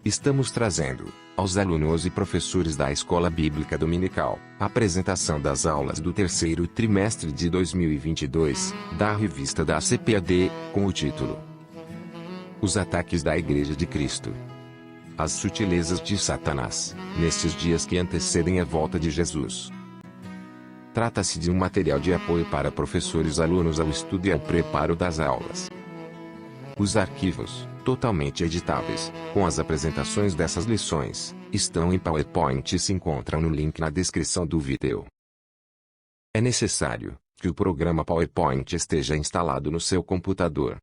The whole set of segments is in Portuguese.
Estamos trazendo, aos alunos e professores da Escola Bíblica Dominical, a apresentação das aulas do terceiro trimestre de 2022, da revista da CPAD, com o título Os Ataques da Igreja de Cristo. As sutilezas de Satanás, nestes dias que antecedem a volta de Jesus. Trata-se de um material de apoio para professores e alunos ao estudo e ao preparo das aulas. Os arquivos, totalmente editáveis, com as apresentações dessas lições, estão em PowerPoint e se encontram no link na descrição do vídeo. É necessário que o programa PowerPoint esteja instalado no seu computador.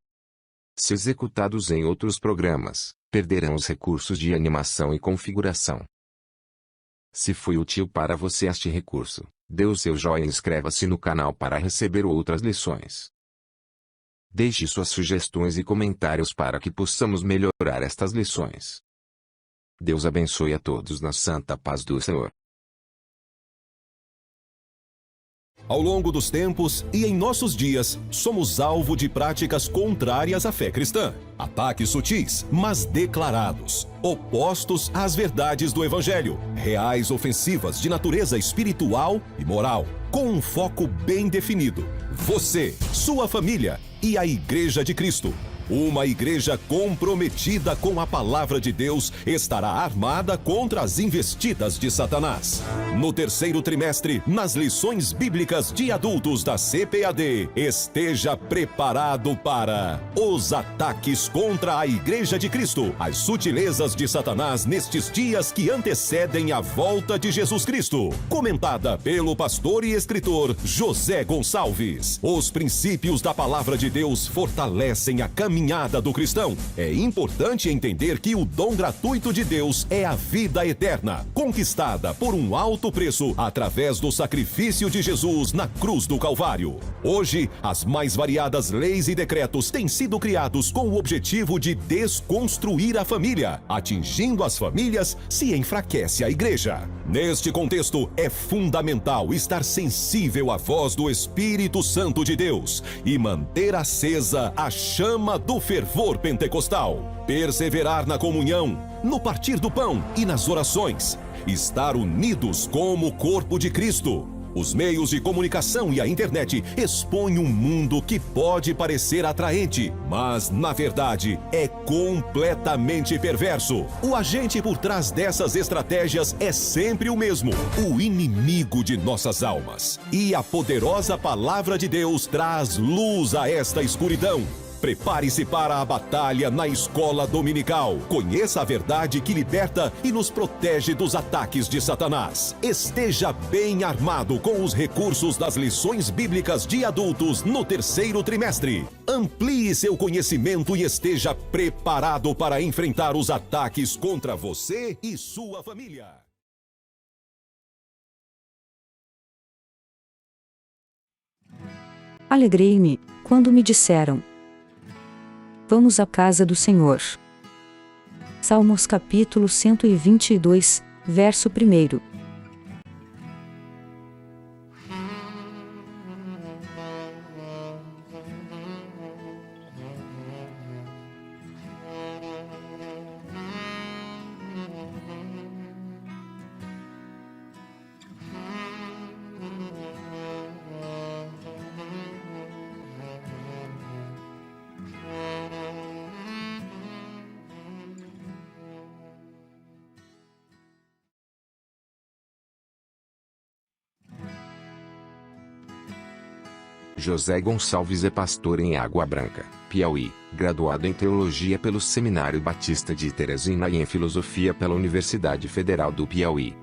Se executados em outros programas, perderão os recursos de animação e configuração. Se foi útil para você este recurso, dê o seu joinha e inscreva-se no canal para receber outras lições. Deixe suas sugestões e comentários para que possamos melhorar estas lições. Deus abençoe a todos na santa paz do Senhor. Ao longo dos tempos e em nossos dias, somos alvo de práticas contrárias à fé cristã. Ataques sutis, mas declarados, opostos às verdades do Evangelho, reais ofensivas de natureza espiritual e moral, com um foco bem definido. Você, sua família e a Igreja de Cristo. Uma igreja comprometida com a palavra de Deus estará armada contra as investidas de Satanás. No terceiro trimestre, nas lições bíblicas de adultos da CPAD, esteja preparado para os ataques contra a Igreja de Cristo, as sutilezas de Satanás nestes dias que antecedem a volta de Jesus Cristo. Comentada pelo pastor e escritor José Gonçalves. Os princípios da palavra de Deus fortalecem a caminhada do cristão. É importante entender que o dom gratuito de Deus é a vida eterna, conquistada por um alto preço através do sacrifício de Jesus na cruz do Calvário. Hoje, as mais variadas leis e decretos têm sido criados com o objetivo de desconstruir a família. Atingindo as famílias, se enfraquece a igreja. Neste contexto, é fundamental estar sensível à voz do Espírito Santo de Deus e manter acesa a chama do fervor pentecostal. Perseverar na comunhão, no partir do pão e nas orações. Estar unidos como corpo de Cristo. Os meios de comunicação e a internet expõem um mundo que pode parecer atraente, mas, na verdade, é completamente perverso. O agente por trás dessas estratégias é sempre o mesmo, o inimigo de nossas almas. E a poderosa palavra de Deus traz luz a esta escuridão. Prepare-se para a batalha na escola dominical. Conheça a verdade que liberta e nos protege dos ataques de Satanás. Esteja bem armado com os recursos das lições bíblicas de adultos no terceiro trimestre. Amplie seu conhecimento e esteja preparado para enfrentar os ataques contra você e sua família. Alegrei-me quando me disseram: vamos à casa do Senhor. Salmos capítulo 122, verso 1. José Gonçalves é pastor em Água Branca, Piauí, graduado em Teologia pelo Seminário Batista de Teresina e em Filosofia pela Universidade Federal do Piauí.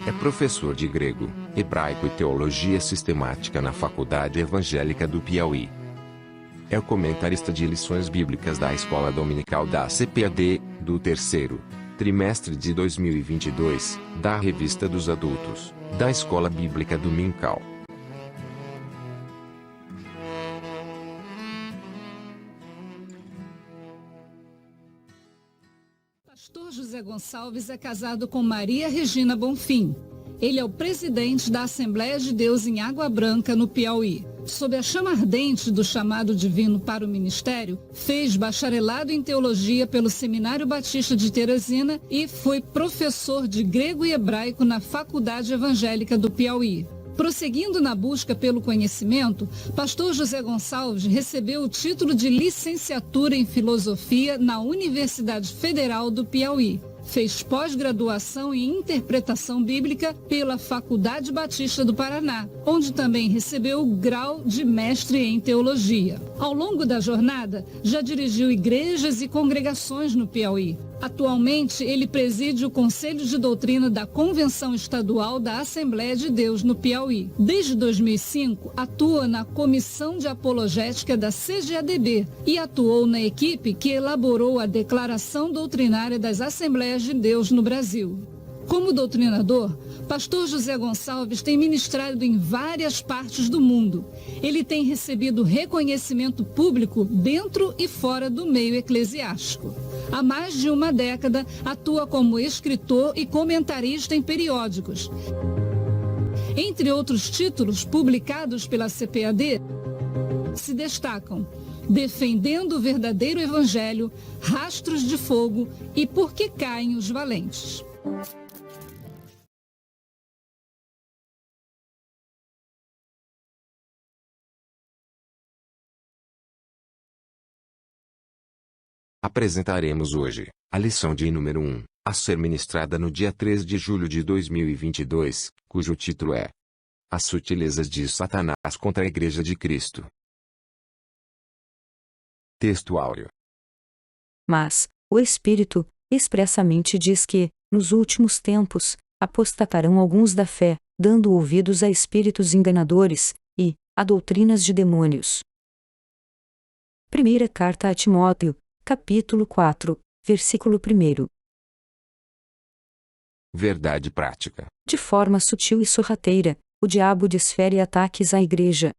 É professor de grego, hebraico e teologia sistemática na Faculdade Evangélica do Piauí. É o comentarista de lições bíblicas da Escola Dominical da CPAD, do terceiro trimestre de 2022, da Revista dos Adultos, da Escola Bíblica Dominical. Pastor José Gonçalves é casado com Maria Regina Bonfim. Ele é o presidente da Assembleia de Deus em Água Branca, no Piauí. Sob a chama ardente do chamado divino para o ministério, fez bacharelado em teologia pelo Seminário Batista de Teresina e foi professor de grego e hebraico na Faculdade Evangélica do Piauí. Prosseguindo na busca pelo conhecimento, pastor José Gonçalves recebeu o título de licenciatura em filosofia na Universidade Federal do Piauí. Fez pós-graduação em interpretação bíblica pela Faculdade Batista do Paraná, onde também recebeu o grau de mestre em teologia. Ao longo da jornada, já dirigiu igrejas e congregações no Piauí. Atualmente, ele preside o Conselho de Doutrina da Convenção Estadual da Assembleia de Deus no Piauí. Desde 2005, atua na Comissão de Apologética da CGADB e atuou na equipe que elaborou a Declaração Doutrinária das Assembleias de Deus no Brasil. Como doutrinador, pastor José Gonçalves tem ministrado em várias partes do mundo. Ele tem recebido reconhecimento público dentro e fora do meio eclesiástico. Há mais de uma década, atua como escritor e comentarista em periódicos. Entre outros títulos publicados pela CPAD, se destacam Defendendo o Verdadeiro Evangelho, Rastros de Fogo e Por que Caem os Valentes. Apresentaremos hoje a lição de número 1, a ser ministrada no dia 3 de julho de 2022, cujo título é As sutilezas de Satanás contra a Igreja de Cristo. Texto áureo. Mas o Espírito expressamente diz que, nos últimos tempos, apostatarão alguns da fé, dando ouvidos a espíritos enganadores e a doutrinas de demônios. Primeira carta a Timóteo, capítulo 4, versículo 1. Verdade prática. De forma sutil e sorrateira, o diabo desfere ataques à igreja.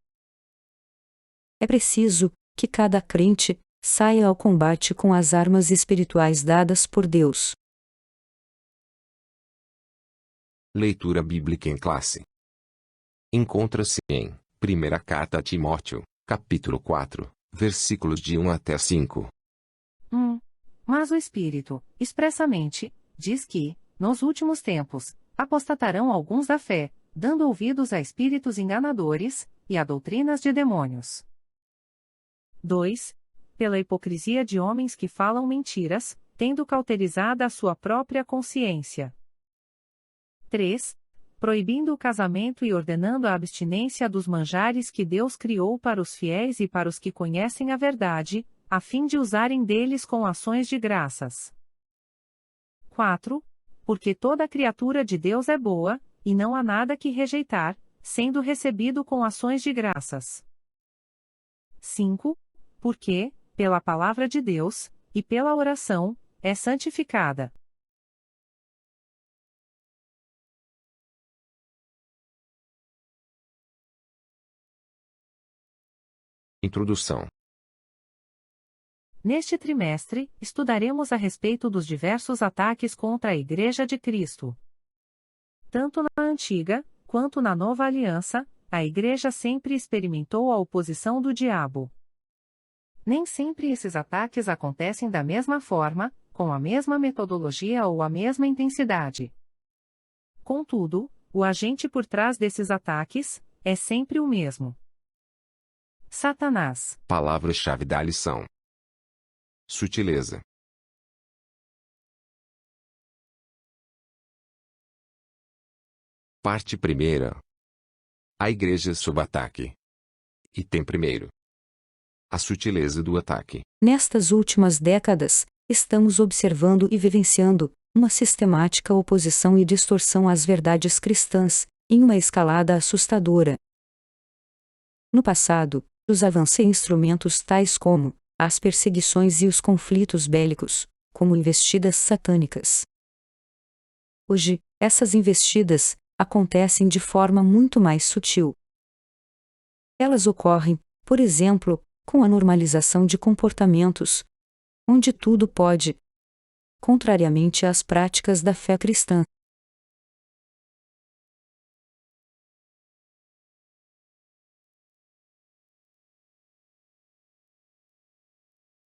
É preciso que cada crente saia ao combate com as armas espirituais dadas por Deus. Leitura bíblica em classe. Encontra-se em Primeira carta a Timóteo, capítulo 4, versículos de 1 até 5. Mas o Espírito, expressamente, diz que, nos últimos tempos, apostatarão alguns da fé, dando ouvidos a espíritos enganadores, e a doutrinas de demônios. 2. Pela hipocrisia de homens que falam mentiras, tendo cauterizada a sua própria consciência. 3. Proibindo o casamento e ordenando a abstinência dos manjares que Deus criou para os fiéis e para os que conhecem a verdade, a fim de usarem deles com ações de graças. 4. Porque toda criatura de Deus é boa, e não há nada que rejeitar, sendo recebido com ações de graças. 5. Porque, pela palavra de Deus, e pela oração, é santificada. Introdução. Neste trimestre, estudaremos a respeito dos diversos ataques contra a Igreja de Cristo. Tanto na Antiga, quanto na Nova Aliança, a Igreja sempre experimentou a oposição do diabo. Nem sempre esses ataques acontecem da mesma forma, com a mesma metodologia ou a mesma intensidade. Contudo, o agente por trás desses ataques é sempre o mesmo: Satanás. Palavra-chave da lição: sutileza. Parte 1. A igreja sob ataque. Item 1. A sutileza do ataque. Nestas últimas décadas, estamos observando e vivenciando uma sistemática oposição e distorção às verdades cristãs, em uma escalada assustadora. No passado, os avanços em instrumentos tais como as perseguições e os conflitos bélicos, como investidas satânicas. Hoje, essas investidas acontecem de forma muito mais sutil. Elas ocorrem, por exemplo, com a normalização de comportamentos, onde tudo pode, contrariamente às práticas da fé cristã.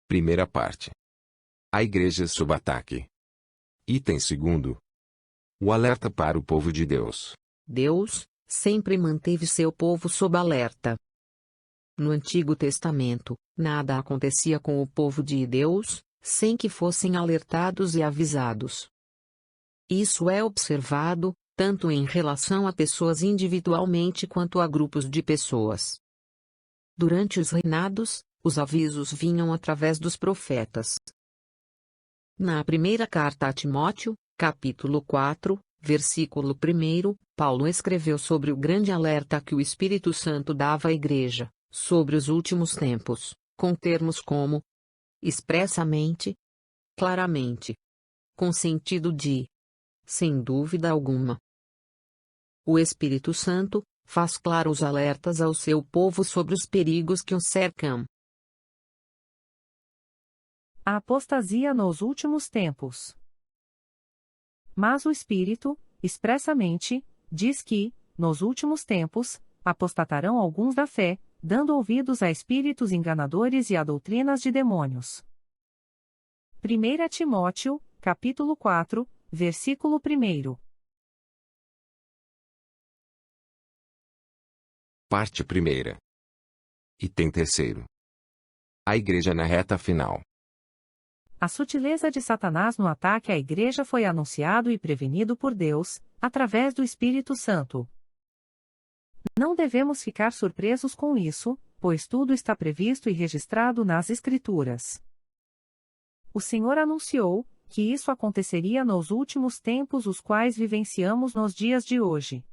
Primeira parte. A igreja sob ataque. Item 2. O alerta para o povo de Deus. Deus sempre manteve seu povo sob alerta. No Antigo Testamento, nada acontecia com o povo de Deus, sem que fossem alertados e avisados. Isso é observado, tanto em relação a pessoas individualmente quanto a grupos de pessoas. Durante os reinados, os avisos vinham através dos profetas. Na primeira carta a Timóteo, capítulo 4, versículo 1, Paulo escreveu sobre o grande alerta que o Espírito Santo dava à igreja, sobre os últimos tempos, com termos como expressamente, claramente, com sentido de, sem dúvida alguma. O Espírito Santo faz claros alertas ao seu povo sobre os perigos que o cercam. A apostasia nos últimos tempos. Mas o Espírito, expressamente, diz que, nos últimos tempos, apostatarão alguns da fé, dando ouvidos a espíritos enganadores e a doutrinas de demônios. 1 Timóteo, capítulo 4, versículo 1. Parte 1. Item 3. A igreja na reta final. A sutileza de Satanás no ataque à igreja foi anunciado e prevenido por Deus, através do Espírito Santo. Não devemos ficar surpresos com isso, pois tudo está previsto e registrado nas Escrituras. O Senhor anunciou que isso aconteceria nos últimos tempos, os quais vivenciamos nos dias de hoje.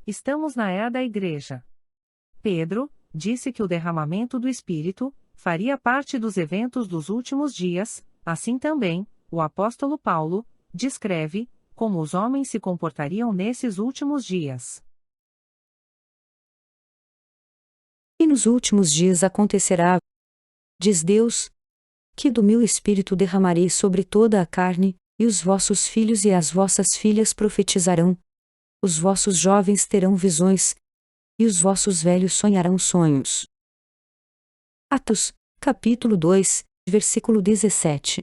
Estamos na era da igreja. Pedro disse que o derramamento do Espírito faria parte dos eventos dos últimos dias, assim também, o apóstolo Paulo descreve como os homens se comportariam nesses últimos dias. E nos últimos dias acontecerá, diz Deus, que do meu Espírito derramarei sobre toda a carne, e os vossos filhos e as vossas filhas profetizarão, os vossos jovens terão visões, e os vossos velhos sonharão sonhos. Atos, capítulo 2, versículo 17.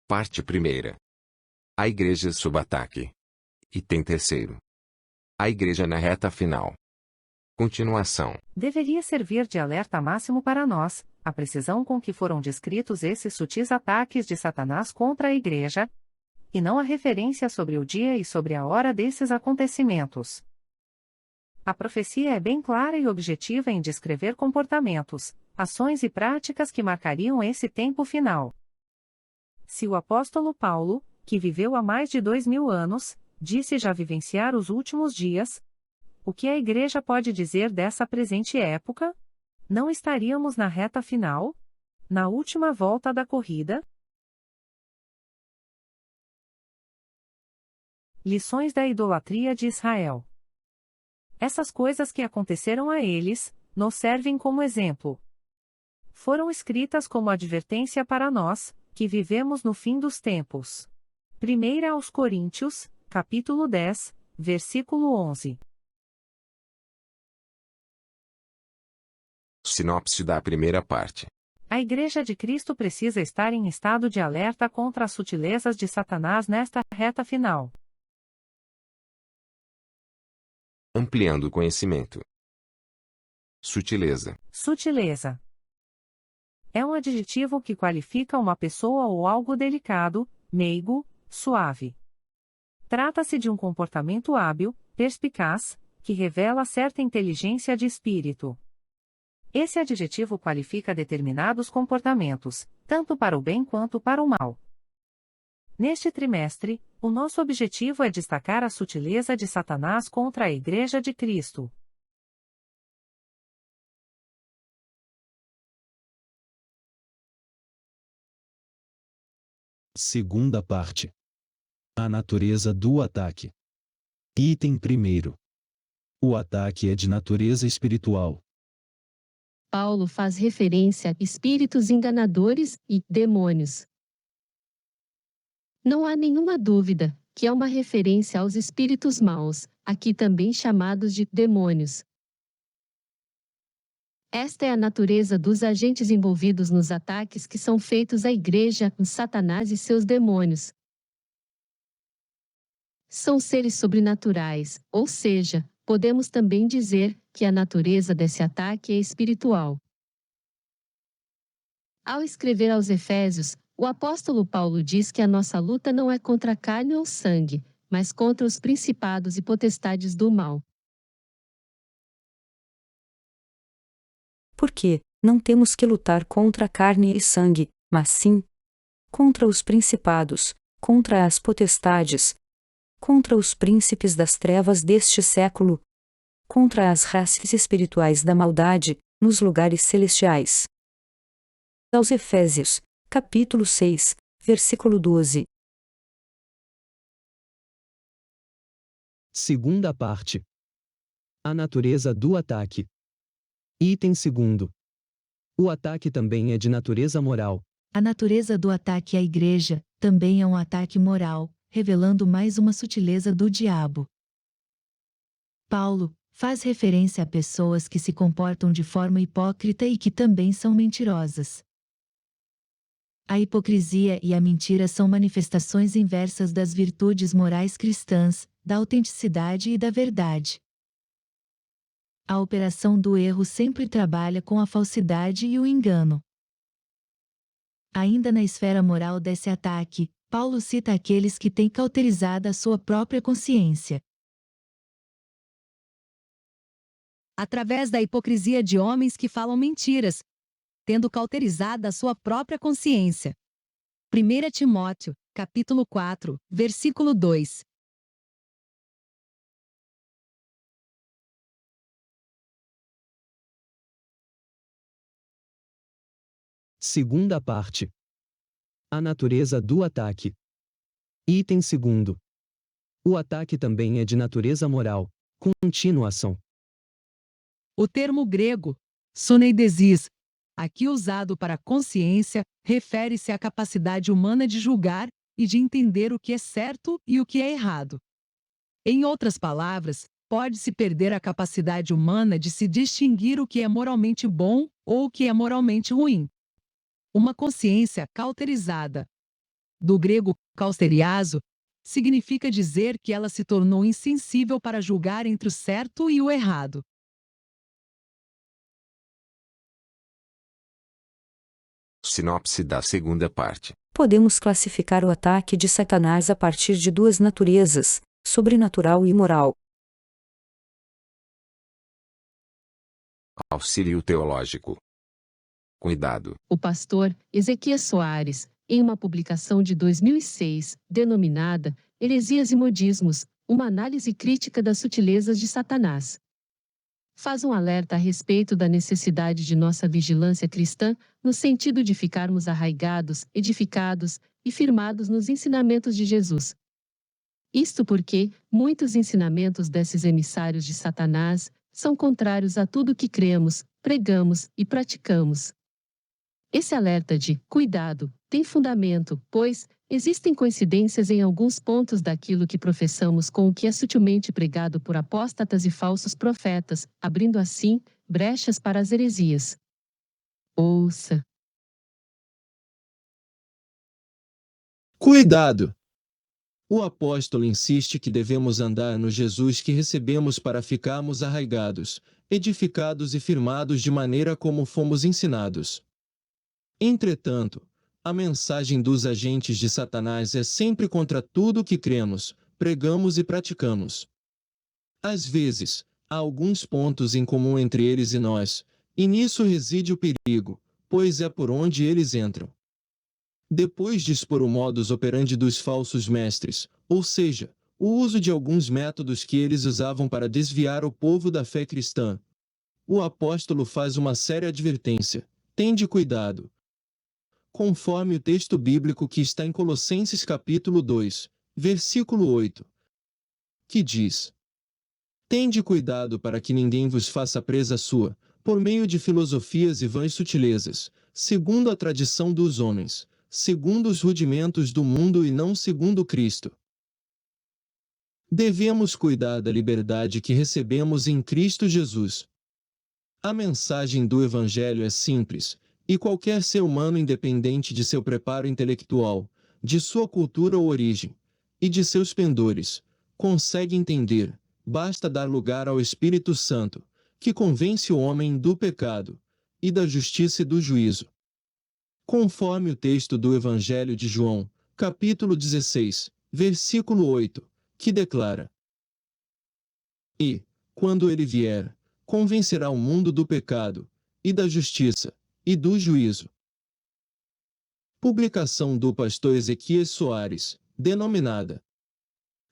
Parte 1. A igreja sob ataque. Item 3. A igreja na reta final. Continuação. Deveria servir de alerta máximo para nós, a precisão com que foram descritos esses sutis ataques de Satanás contra a igreja, e não a referência sobre o dia e sobre a hora desses acontecimentos. A profecia é bem clara e objetiva em descrever comportamentos, ações e práticas que marcariam esse tempo final. Se o apóstolo Paulo, que viveu há mais de 2000 anos, disse já vivenciar os últimos dias, o que a igreja pode dizer dessa presente época? Não estaríamos na reta final? Na última volta da corrida? Lições da idolatria de Israel. Essas coisas que aconteceram a eles, nos servem como exemplo. Foram escritas como advertência para nós, que vivemos no fim dos tempos. 1 aos Coríntios, capítulo 10, versículo 11. Sinopse da primeira parte. A Igreja de Cristo precisa estar em estado de alerta contra as sutilezas de Satanás nesta reta final. Ampliando o conhecimento. Sutileza. Sutileza. É um adjetivo que qualifica uma pessoa ou algo delicado, meigo, suave. Trata-se de um comportamento hábil, perspicaz, que revela certa inteligência de espírito. Esse adjetivo qualifica determinados comportamentos, tanto para o bem quanto para o mal. Neste trimestre, o nosso objetivo é destacar a sutileza de Satanás contra a Igreja de Cristo. Segunda parte. A natureza do ataque. Item 1. O ataque é de natureza espiritual. Paulo faz referência a espíritos enganadores e demônios. Não há nenhuma dúvida que é uma referência aos espíritos maus, aqui também chamados de demônios. Esta é a natureza dos agentes envolvidos nos ataques que são feitos à Igreja, Satanás e seus demônios. São seres sobrenaturais, ou seja, podemos também dizer que a natureza desse ataque é espiritual. Ao escrever aos Efésios, o apóstolo Paulo diz que a nossa luta não é contra a carne ou sangue, mas contra os principados e potestades do mal. Porque não temos que lutar contra a carne e sangue, mas sim contra os principados, contra as potestades, contra os príncipes das trevas deste século, contra as raças espirituais da maldade, nos lugares celestiais. Aos Efésios, capítulo 6, versículo 12. Segunda parte. A natureza do ataque. Item 2. O ataque também é de natureza moral. A natureza do ataque à Igreja também é um ataque moral, revelando mais uma sutileza do diabo. Paulo faz referência a pessoas que se comportam de forma hipócrita e que também são mentirosas. A hipocrisia e a mentira são manifestações inversas das virtudes morais cristãs, da autenticidade e da verdade. A operação do erro sempre trabalha com a falsidade e o engano. Ainda na esfera moral desse ataque, Paulo cita aqueles que têm cauterizado a sua própria consciência. Através da hipocrisia de homens que falam mentiras, tendo cauterizado a sua própria consciência. 1 Timóteo, capítulo 4, versículo 2. Segunda parte. A natureza do ataque. Item 2. O ataque também é de natureza moral. Continuação. O termo grego, soneidesis, aqui usado para consciência, refere-se à capacidade humana de julgar e de entender o que é certo e o que é errado. Em outras palavras, pode-se perder a capacidade humana de se distinguir o que é moralmente bom ou o que é moralmente ruim. Uma consciência cauterizada, do grego kausteriazo, significa dizer que ela se tornou insensível para julgar entre o certo e o errado. Sinopse da segunda parte. Podemos classificar o ataque de Satanás a partir de duas naturezas, sobrenatural e moral. Auxílio teológico. Cuidado. O pastor Ezequias Soares, em uma publicação de 2006, denominada Heresias e Modismos, uma análise crítica das sutilezas de Satanás, faz um alerta a respeito da necessidade de nossa vigilância cristã, no sentido de ficarmos arraigados, edificados e firmados nos ensinamentos de Jesus. Isto porque muitos ensinamentos desses emissários de Satanás são contrários a tudo que cremos, pregamos e praticamos. Esse alerta de cuidado tem fundamento, pois existem coincidências em alguns pontos daquilo que professamos com o que é sutilmente pregado por apóstatas e falsos profetas, abrindo assim brechas para as heresias. Ouça. Cuidado! O apóstolo insiste que devemos andar no Jesus que recebemos para ficarmos arraigados, edificados e firmados de maneira como fomos ensinados. Entretanto, a mensagem dos agentes de Satanás é sempre contra tudo que cremos, pregamos e praticamos. Às vezes, há alguns pontos em comum entre eles e nós, e nisso reside o perigo, pois é por onde eles entram. Depois de expor o modus operandi dos falsos mestres, ou seja, o uso de alguns métodos que eles usavam para desviar o povo da fé cristã, o apóstolo faz uma séria advertência: tende cuidado. Conforme o texto bíblico que está em Colossenses capítulo 2, versículo 8, que diz: tende cuidado para que ninguém vos faça presa sua, por meio de filosofias e vãs sutilezas, segundo a tradição dos homens, segundo os rudimentos do mundo e não segundo Cristo. Devemos cuidar da liberdade que recebemos em Cristo Jesus. A mensagem do Evangelho é simples, e qualquer ser humano, independente de seu preparo intelectual, de sua cultura ou origem, e de seus pendores, consegue entender. Basta dar lugar ao Espírito Santo, que convence o homem do pecado, e da justiça e do juízo. Conforme o texto do Evangelho de João, capítulo 16, versículo 8, que declara: E, quando ele vier, convencerá o mundo do pecado, e da justiça, e do juízo. Publicação do pastor Ezequias Soares, denominada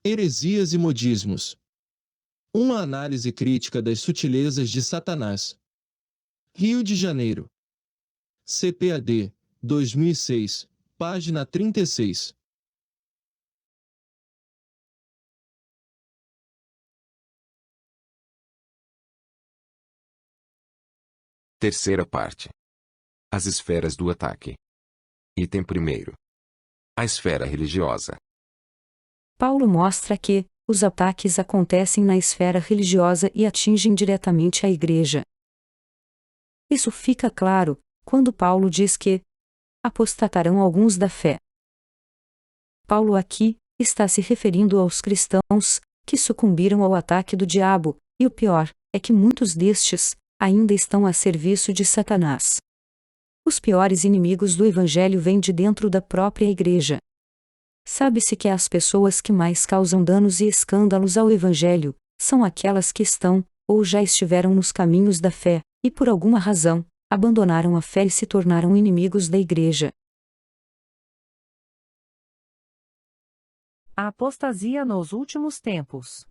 Heresias e Modismos. Uma análise crítica das sutilezas de Satanás. Rio de Janeiro. CPAD, 2006, página 36. Terceira parte. As esferas do ataque. Item 1. A esfera religiosa. Paulo mostra que os ataques acontecem na esfera religiosa e atingem diretamente a igreja. Isso fica claro quando Paulo diz que apostatarão alguns da fé. Paulo aqui está se referindo aos cristãos que sucumbiram ao ataque do diabo, e o pior é que muitos destes ainda estão a serviço de Satanás. Os piores inimigos do Evangelho vêm de dentro da própria igreja. Sabe-se que as pessoas que mais causam danos e escândalos ao Evangelho são aquelas que estão, ou já estiveram nos caminhos da fé, e por alguma razão, abandonaram a fé e se tornaram inimigos da igreja. A apostasia nos últimos tempos.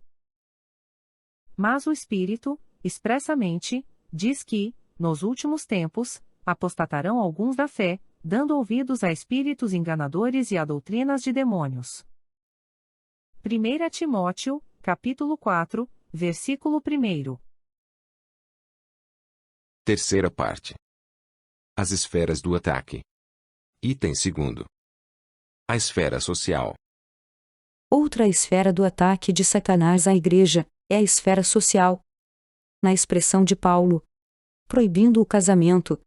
Mas o Espírito, expressamente, diz que, nos últimos tempos, apostatarão alguns da fé, dando ouvidos a espíritos enganadores e a doutrinas de demônios. 1 Timóteo, capítulo 4, versículo 1. Terceira parte. As esferas do ataque. Item 2. A esfera social. Outra esfera do ataque de Satanás à igreja é a esfera social. Na expressão de Paulo, proibindo o casamento,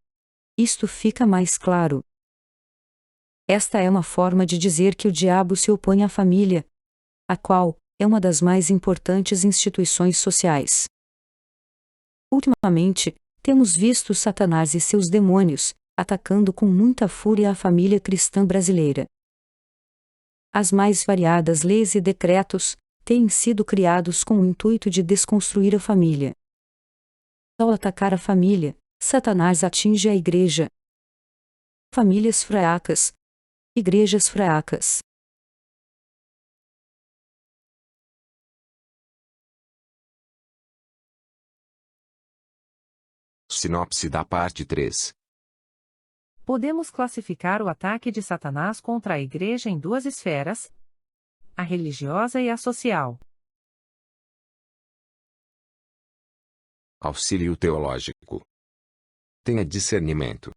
isto fica mais claro. Esta é uma forma de dizer que o diabo se opõe à família, a qual é uma das mais importantes instituições sociais. Ultimamente, temos visto Satanás e seus demônios atacando com muita fúria a família cristã brasileira. As mais variadas leis e decretos têm sido criados com o intuito de desconstruir a família. Ao atacar a família, Satanás atinge a igreja. Famílias fracas, igrejas fracas. Sinopse da parte 3. Podemos classificar o ataque de Satanás contra a igreja em duas esferas: a religiosa e a social. Auxílio teológico. Tenha discernimento.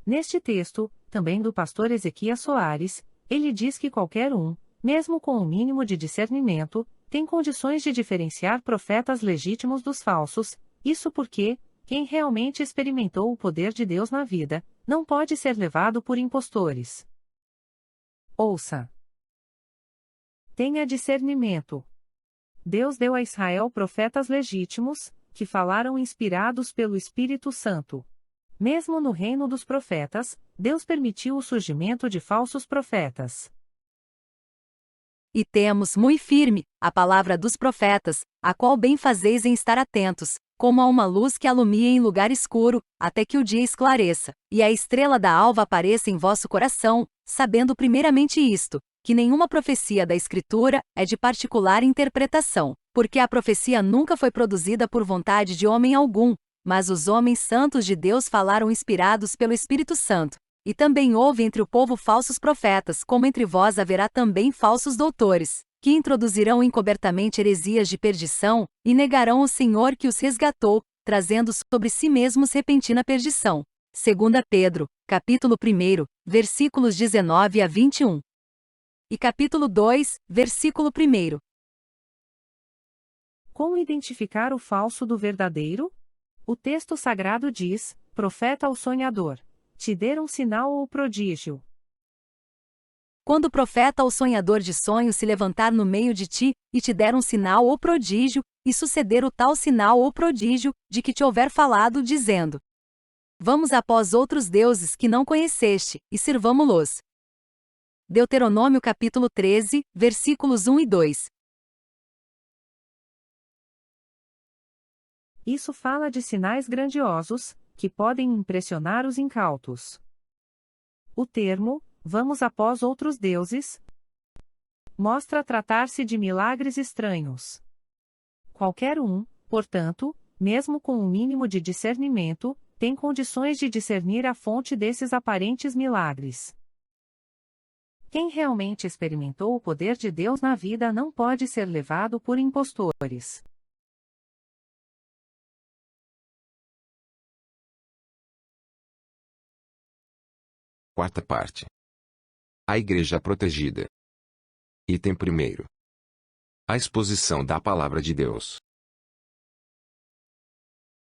Neste texto, também do pastor Ezequias Soares, ele diz que qualquer um, mesmo com o mínimo de discernimento, tem condições de diferenciar profetas legítimos dos falsos, isso porque, quem realmente experimentou o poder de Deus na vida, não pode ser levado por impostores. Ouça. Tenha discernimento. Deus deu a Israel profetas legítimos, que falaram inspirados pelo Espírito Santo. Mesmo no reino dos profetas, Deus permitiu o surgimento de falsos profetas. E temos muito firme a palavra dos profetas, a qual bem fazeis em estar atentos, como a uma luz que alumia em lugar escuro, até que o dia esclareça, e a estrela da alva apareça em vosso coração, sabendo primeiramente isto, que nenhuma profecia da Escritura é de particular interpretação, porque a profecia nunca foi produzida por vontade de homem algum, mas os homens santos de Deus falaram inspirados pelo Espírito Santo. E também houve entre o povo falsos profetas, como entre vós haverá também falsos doutores, que introduzirão encobertamente heresias de perdição, e negarão o Senhor que os resgatou, trazendo sobre si mesmos repentina perdição. 2 Pedro, capítulo 1, versículos 19 a 21. E capítulo 2, versículo 1. Como identificar o falso do verdadeiro? O texto sagrado diz: profeta ao sonhador, te der um sinal ou prodígio. Quando o profeta ou sonhador de sonho se levantar no meio de ti, e te der um sinal ou prodígio, e suceder o tal sinal ou prodígio, de que te houver falado, dizendo: vamos após outros deuses que não conheceste, e sirvamo-los. Deuteronômio capítulo 13, versículos 1 e 2. Isso fala de sinais grandiosos, que podem impressionar os incautos. O termo, vamos após outros deuses, mostra tratar-se de milagres estranhos. Qualquer um, portanto, mesmo com um mínimo de discernimento, tem condições de discernir a fonte desses aparentes milagres. Quem realmente experimentou o poder de Deus na vida não pode ser levado por impostores. Quarta parte. A Igreja Protegida. Item 1. A exposição da Palavra de Deus.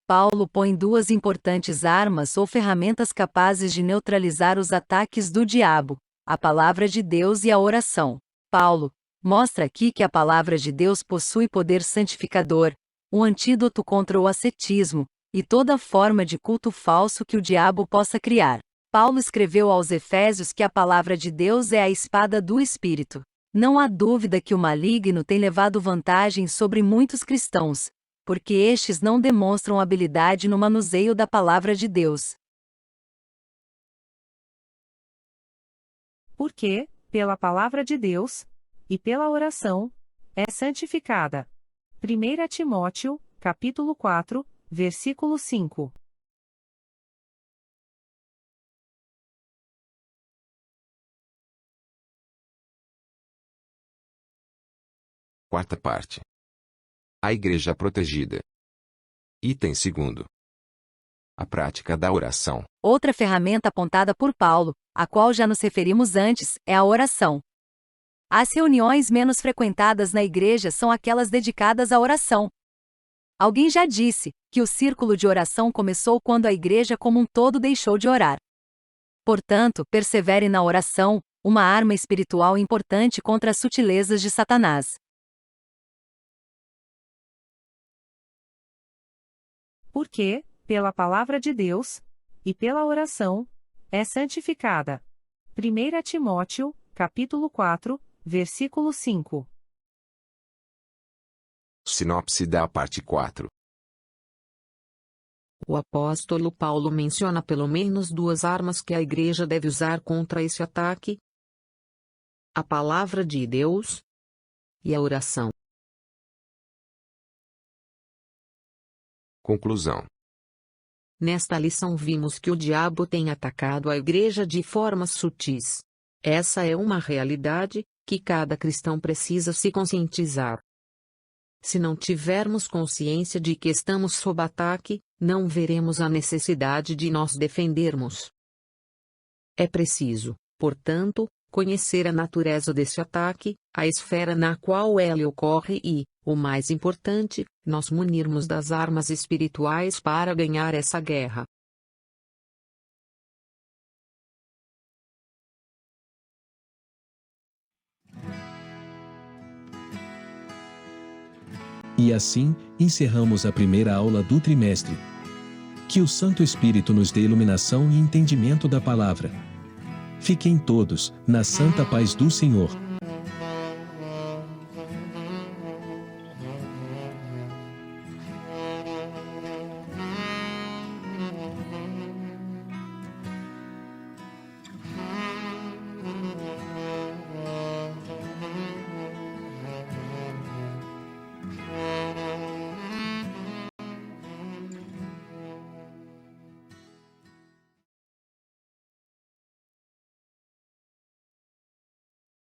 Paulo põe duas importantes armas ou ferramentas capazes de neutralizar os ataques do diabo: a Palavra de Deus e a oração. Paulo mostra aqui que a Palavra de Deus possui poder santificador, um antídoto contra o ascetismo e toda forma de culto falso que o diabo possa criar. Paulo escreveu aos Efésios que a Palavra de Deus é a espada do Espírito. Não há dúvida que o maligno tem levado vantagem sobre muitos cristãos, porque estes não demonstram habilidade no manuseio da Palavra de Deus. Porque, pela Palavra de Deus, e pela oração, é santificada. 1 Timóteo, capítulo 4, versículo 5. Quarta parte. A Igreja Protegida. Item 2. A prática da oração. Outra ferramenta apontada por Paulo, a qual já nos referimos antes, é a oração. As reuniões menos frequentadas na igreja são aquelas dedicadas à oração. Alguém já disse que o círculo de oração começou quando a igreja como um todo deixou de orar. Portanto, persevere na oração, uma arma espiritual importante contra as sutilezas de Satanás. Porque, pela Palavra de Deus, e pela oração, é santificada. 1 Timóteo, capítulo 4, versículo 5. Sinopse da parte 4. O apóstolo Paulo menciona pelo menos duas armas que a igreja deve usar contra esse ataque: a Palavra de Deus e a oração. Conclusão. Nesta lição vimos que o diabo tem atacado a igreja de formas sutis. Essa é uma realidade que cada cristão precisa se conscientizar. Se não tivermos consciência de que estamos sob ataque, não veremos a necessidade de nos defendermos. É preciso, portanto, conhecer a natureza desse ataque, a esfera na qual ele ocorre e, o mais importante, nos munirmos das armas espirituais para ganhar essa guerra. E assim, encerramos a primeira aula do trimestre. Que o Santo Espírito nos dê iluminação e entendimento da palavra. Fiquem todos, na santa paz do Senhor.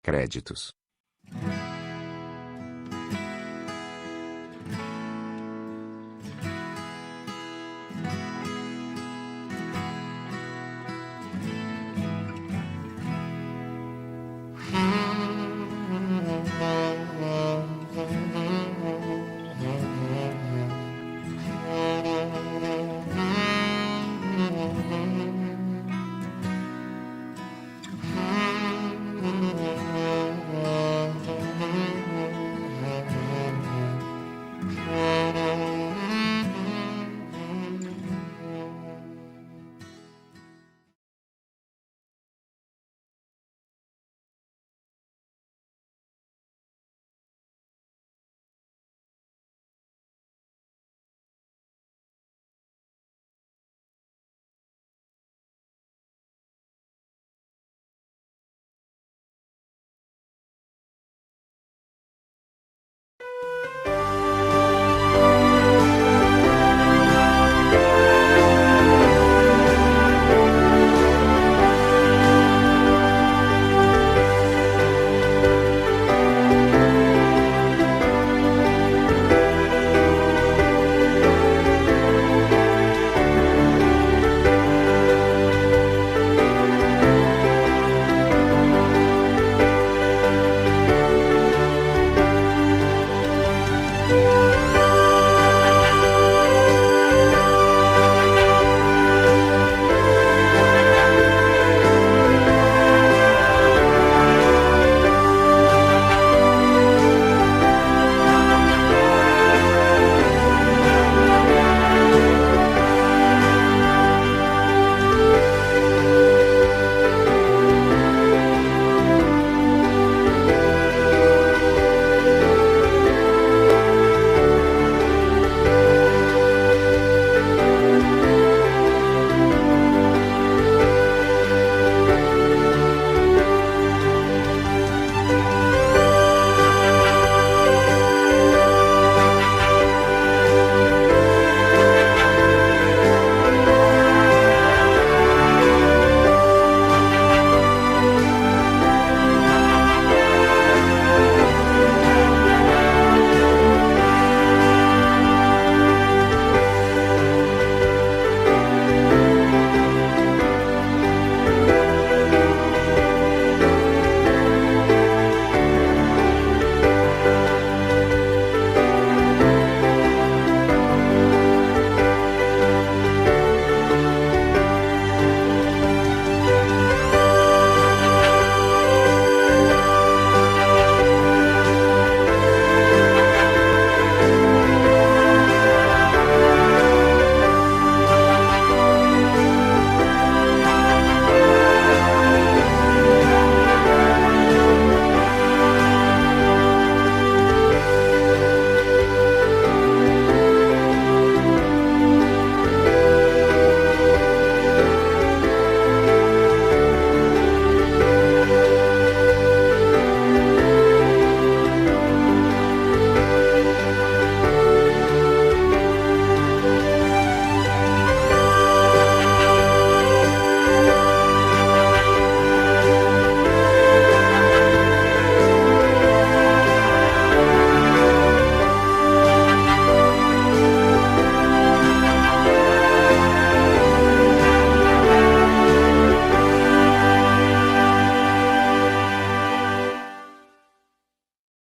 Créditos.